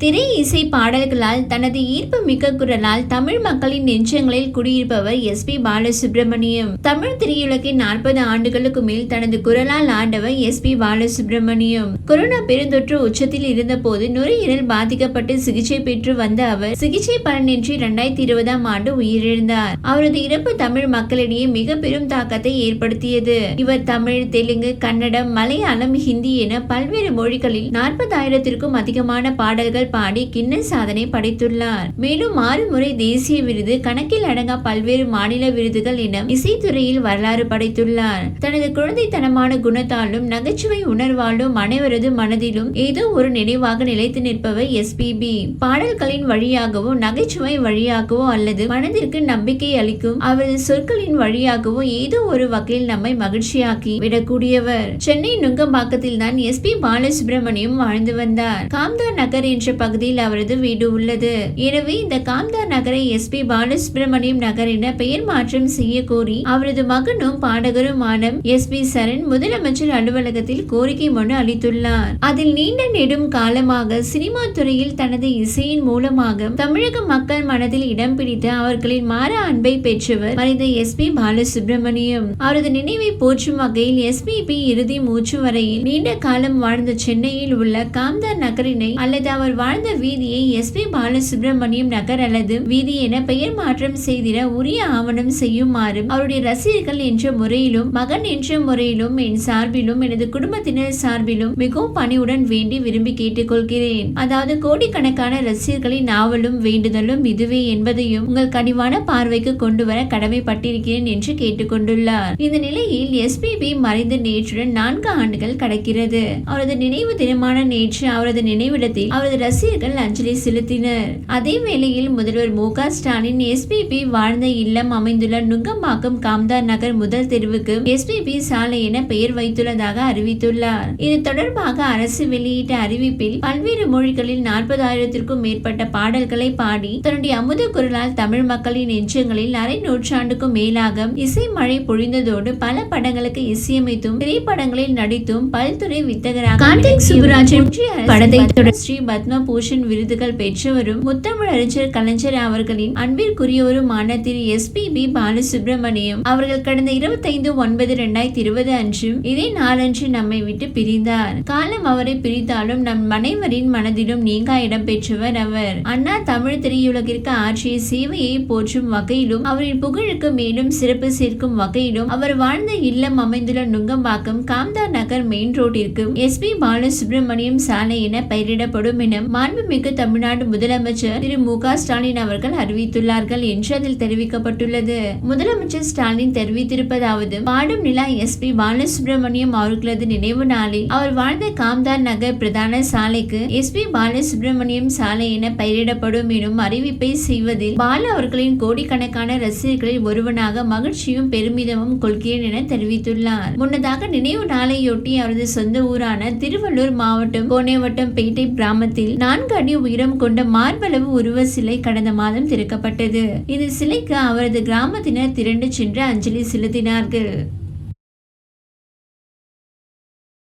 திரை இசை பாடல்களால் தனது ஈர்ப்பு மிக்க குரலால் தமிழ் மக்களின் நெஞ்சங்களில் குடியிருப்பவர் எஸ்.பி. பாலசுப்ரமணியம். தமிழ் திரையுலகின் 40 ஆண்டுகளுக்கு மேல் தனது குரலால் ஆண்டவர் எஸ்.பி. பாலசுப்ரமணியம். கொரோனா பெருந்தொற்று உச்சத்தில் இருந்தபோது நுரையீரல் பாதிக்கப்பட்டு சிகிச்சை பெற்று வந்த அவர் சிகிச்சை பலனின்றி 2020ஆம் ஆண்டு உயிரிழந்தார். அவரது இறப்பு தமிழ் மக்களிடையே மிக பெரும் தாக்கத்தை ஏற்படுத்தியது. இவர் தமிழ், தெலுங்கு, கன்னடம், மலையாளம், ஹிந்தி என பல்வேறு மொழிகளில் 40,000த்திற்கும் அதிகமான பாடல்கள் பாடி கின்னஸ் சாதனை படைத்துள்ளார். மேலும் 6 முறை தேசிய விருது, கணக்கில் அடங்கா பல்வேறு மாநில விருதுகள் என இசைத்துறையில் வரலாறு படைத்துள்ளார். தனது குழந்தைத்தனமான குணத்தாலும் நகைச்சுவை உணர்வாலும் அனைவரது மனதிலும் ஏதோ ஒரு நினைவாக நிலைத்து நிற்பவர் எஸ்.பி.பி. பாடல்களின் வழியாகவோ, நகைச்சுவை வழியாகவோ அல்லது மனதிற்கு நம்பிக்கை அளிக்கும் அவரது சொற்களின் வழியாகவோ ஏதோ ஒரு வகையில் நம்மை மகிழ்ச்சியாக்கி விடக்கூடியவர். சென்னை நுங்கம்பாக்கத்தில் தான் எஸ்.பி. பாலசுப்ரமணியம் வாழ்ந்து வந்தார். காம்தார் நகர் என்ற பகுதியில் அவரது வீடு உள்ளது. எனவே இந்த காம்தார் நகரை எஸ்.பி. பாலசுப்ரமணியம் நகர் என பெயர் மாற்றம் செய்ய கோரி அவரது மகனும் பாடகருமான எஸ்.பி. சரண் முதலமைச்சர் அலுவலகத்தில் கோரிக்கை மனு அளித்துள்ளார். அதில் நீண்ட நெடும் காலமாக சினிமா துறையில் தனது இசையின் மூலமாக தமிழக மக்கள் மனதில் இடம் பிடித்த அவர்களின் மாறா அன்பை பெற்றவர் மறைந்த எஸ்.பி. பாலசுப்ரமணியம். அவரது நினைவை போற்றும் வகையில் எஸ்.பி.பி. இறுதி மூச்சு வரையில் நீண்ட காலம் வாழ்ந்த சென்னையில் உள்ள காம்தார் நகரினை அல்லது அவர் வாழ்ந்த வீதியை எஸ்.பி. பாலசுப்ரமணியம் நகர் அல்லது வீதி என பெயர் மாற்றம் செய்திட உரிய ஆவணம் செய்யுமாறு அவருடைய ரசிகர்கள் என்ற முறையிலும் மகன் என்ற முறையிலும் என் சார்பிலும் எனது குடும்பத்தினர் சார்பிலும் மிகவும் பணிவுடன் வேண்டி விரும்பி கேட்டுக்கொள்கிறேன். அதாவது கோடிக்கணக்கான ரசிகர்களின் ஆவலும் வேண்டுதலும் இதுவே என்பதையும் உங்கள் கனிவான பார்வைக்கு கொண்டு வர கடமைப்பட்டிருக்கிறேன் என்று கேட்டுக்கொண்டுள்ளார். இந்த நிலையில் எஸ்.பி.பி. மறைந்த நேற்றுடன் 4 ஆண்டுகள் கடக்கிறது. அவரது நினைவு தினமான நேற்று அவரது நினைவிடத்தில் அவரது ரசிகர்கள் அஞ்சலி செலுத்தினர். அதே வேளையில் முதல்வர் மு.க. ஸ்டாலின் எஸ்.பி.பி. வாழ்ந்த இல்லம் அமைந்துள்ள நுங்கம்பாக்கம் காம்தார் நகர் முதல் தெருவுக்கு எஸ்.பி.பி. சாலை என பெயர் வைத்துள்ளதாக அறிவித்துள்ளார். இது தொடர்பாக அரசு வெளியிட்ட அறிவிப்பில் பல்வேறு மொழிகளில் 40,000த்திற்கும் மேற்பட்ட பாடல்களை பாடி தன்னுடைய அமுத குரலால் தமிழ் மக்களின் நெஞ்சங்களில் அரை நூற்றாண்டுக்கும் மேலாக இசை மழை பொழிந்ததோடு பல படங்களுக்கு இசையமைத்தும் திரைப்படங்களில் நடித்தும் பல்துறை வித்தகராக படத்தை தொடர் ஸ்ரீ பத்ம பூஷன் விருதுகள் பெற்றவரும் முத்தமிழ் அறிஞர் கலைஞர் அவர்களின் அன்பிற்குரியவருமான திரு எஸ்.பி.பி. பாலசுப்ரமணியம் அவர்கள் கடந்த 25/9/2020 அன்று இதே நாளன்று நம்மை விட்டு பிரிந்தார். காலம் அவரை பிரித்தாலும் நம் அனைவரின் மனதிலும் நீங்கா இடம் பெற்றவர் அவர். அண்ணா தமிழ் திரையுலகிற்கு ஆற்றிய சேவையை போற்றும் வகையிலும் அவரின் புகழுக்கு மேலும் சிறப்பு சேர்க்கும் வகையிலும் அவர் வாழ்ந்த இல்லம் அமைந்துள்ள நுங்கம்பாக்கம் காம்தார் நகர் மெயின் ரோட்டிற்கு எஸ்.பி. பாலசுப்ரமணியம் சாலை என பெயரிடப்படும் என மாண்புமிகு தமிழ்நாடு முதலமைச்சர் திரு மு.க. ஸ்டாலின் அவர்கள் அறிவித்துள்ளார்கள் என்று அதில் தெரிவிக்கப்பட்டுள்ளது. முதலமைச்சர் ஸ்டாலின் தெரிவித்திருப்பதாவது: பாடும் நிலா எஸ்.பி. பாலசுப்ரமணியம் அவர்களது நினைவு நாளில் அவர் வாழ்ந்த காம்தார் நகர் பிரதான சாலைக்கு எஸ்.பி. பாலசுப்ரமணியம் சாலை என பெயரிடப்படும் எனும் அறிவிப்பை செய்வதில் பாலு அவர்களின் கோடிக்கணக்கான ரசிகர்களில் ஒருவனாக மகிழ்ச்சியும் பெருமிதமும் கொள்கிறேன் என தெரிவித்துள்ளார். முன்னதாக நினைவு நாளையொட்டி அவரது சொந்த ஊரான திருவள்ளூர் மாவட்டம் கோனேவட்டம் பேட்டை கிராமத்தில் 4 அடி உயரம் கொண்ட மார்பளவு உருவ சிலை கடந்த மாதம் திறக்கப்பட்டது. இந்த சிலைக்கு அவரது கிராமத்தினர் திரண்டு சென்று அஞ்சலி செலுத்தினார்கள்.